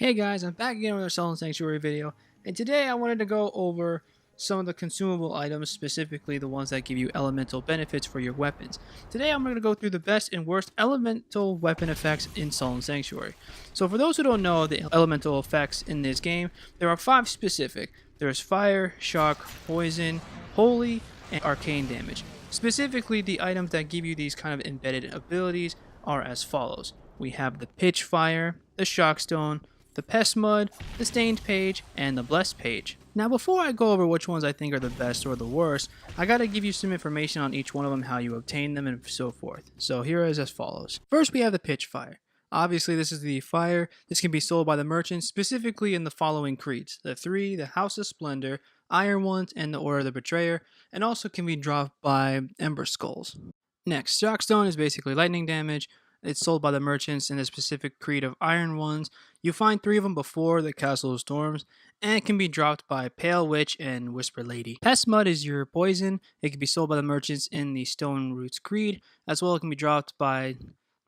Hey guys, I'm back again with our Sullen Sanctuary video, and today I wanted to go over some of the consumable items, specifically the ones that give you elemental benefits for your weapons. Today I'm going to go through the best and worst elemental weapon effects in Sullen Sanctuary. So for those who don't know the elemental effects in this game, there are 5 specific. There's fire, shock, poison, holy, and arcane damage. Specifically, the items that give you these kind of embedded abilities are as follows. We have the pitch fire, the shock stone, the Pest Mud, the Stained Page, and the Blessed Page. Now before I go over which ones I think are the best or the worst, I gotta give you some information on each one of them, how you obtain them, and so forth. So here is as follows. First we have the Pitch Fire. Obviously this is the fire. This can be sold by the merchants, specifically in the following creeds. The 3, the House of Splendor, Iron Ones, and the Order of the Betrayer, and also can be dropped by Ember Skulls. Next, Shockstone is basically lightning damage. It's sold by the merchants in the specific creed of Iron Ones. You find 3 of them before the Castle of Storms, and it can be dropped by Pale Witch and Whisper Lady. Pest Mud is your poison. It can be sold by the merchants in the Stone Roots creed, as well as it can be dropped by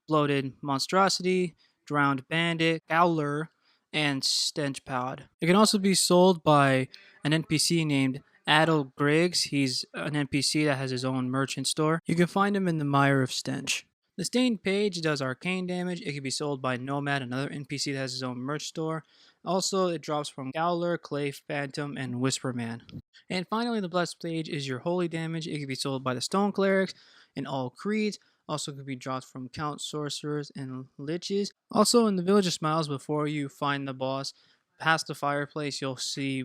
Bloated Monstrosity, Drowned Bandit, Gowler, and Stench Pod. It can also be sold by an NPC named Adel Griggs. He's an NPC that has his own merchant store. You can find him in the Mire of Stench. The Stained Page does arcane damage. It can be sold by Nomad, another NPC that has his own merch store. Also, it drops from Gowler, Clay, Phantom, and Whisperman. And finally, the Blessed Page is your holy damage. It can be sold by the Stone Clerics in all creeds. Also can be dropped from Count, Sorcerers, and Liches. Also, in the Village of Smiles, before you find the boss, past the fireplace, you'll see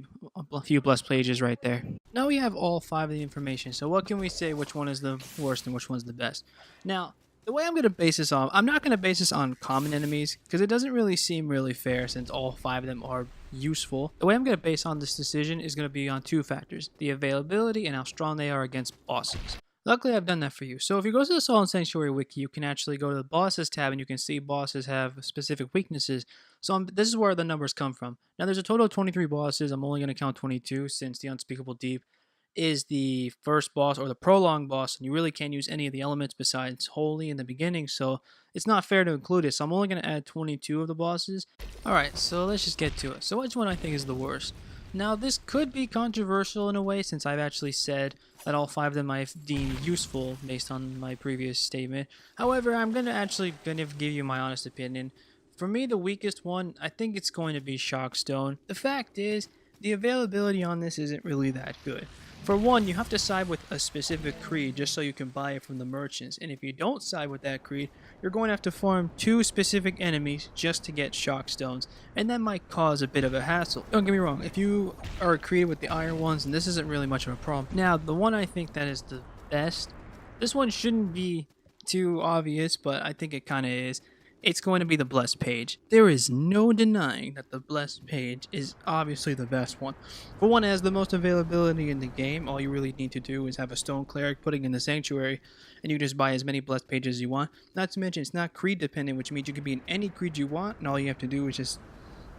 a few Blessed Pages right there. Now we have all 5 of the information. So what can we say which one is the worst and which one's the best? Now, the way I'm going to base this on, I'm not going to base this on common enemies, because it doesn't really seem really fair since all 5 of them are useful. The way I'm going to base on this decision is going to be on 2 factors, the availability and how strong they are against bosses. Luckily, I've done that for you. So if you go to the Sullen Sanctuary wiki, you can actually go to the bosses tab and you can see bosses have specific weaknesses. So this is where the numbers come from. Now there's a total of 23 bosses. I'm only going to count 22 since the Unspeakable Deep is the first boss or the prolonged boss, and you really can't use any of the elements besides holy in the beginning, so it's not fair to include it. So I'm only going to add 22 of the bosses. Alright, so let's just get to it. So which one I think is the worst? Now this could be controversial in a way, since I've actually said that all 5 of them I deem useful based on my previous statement. However, I'm going to give you my honest opinion. For me, the weakest one, I think it's going to be Shockstone. The fact is, the availability on this isn't really that good. For one, you have to side with a specific creed just so you can buy it from the merchants, and if you don't side with that creed, you're going to have to farm 2 specific enemies just to get shock stones, and that might cause a bit of a hassle. Don't get me wrong, if you are created with the Iron Ones, then this isn't really much of a problem. Now, the one I think that is the best, this one shouldn't be too obvious, but I think it kind of is. It's going to be the Blessed Page. There is no denying that the Blessed Page is obviously the best one. For one, it has the most availability in the game. All you really need to do is have a Stone Cleric putting in the Sanctuary, and you just buy as many Blessed Pages as you want. Not to mention, it's not creed dependent, which means you can be in any creed you want, and all you have to do is just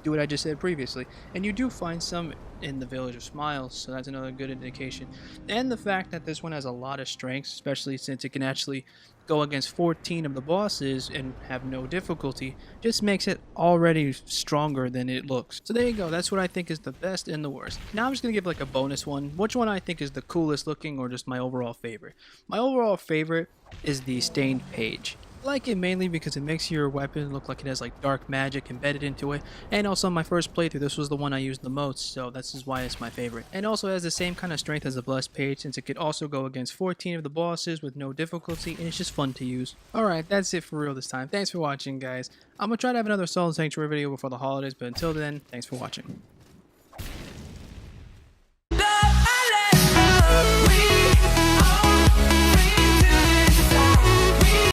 do what I just said previously. And you do find some in the Village of Smiles, so that's another good indication. And the fact that this one has a lot of strengths, especially since it can actually go against 14 of the bosses and have no difficulty, just makes it already stronger than it looks. So there you go, that's what I think is the best and the worst. Now I'm just going to give like a bonus one, which one I think is the coolest looking or just my overall favorite. My overall favorite is the Stained Page. I like it mainly because it makes your weapon look like it has like dark magic embedded into it, and also my first playthrough this was the one I used the most, so this is why it's my favorite. And also has the same kind of strength as the Blessed Page, since it could also go against 14 of the bosses with no difficulty, and it's just fun to use. Alright, that's it for real this time. Thanks for watching, guys. I'm gonna try to have another Sullen Sanctuary video before the holidays, but until then, thanks for watching.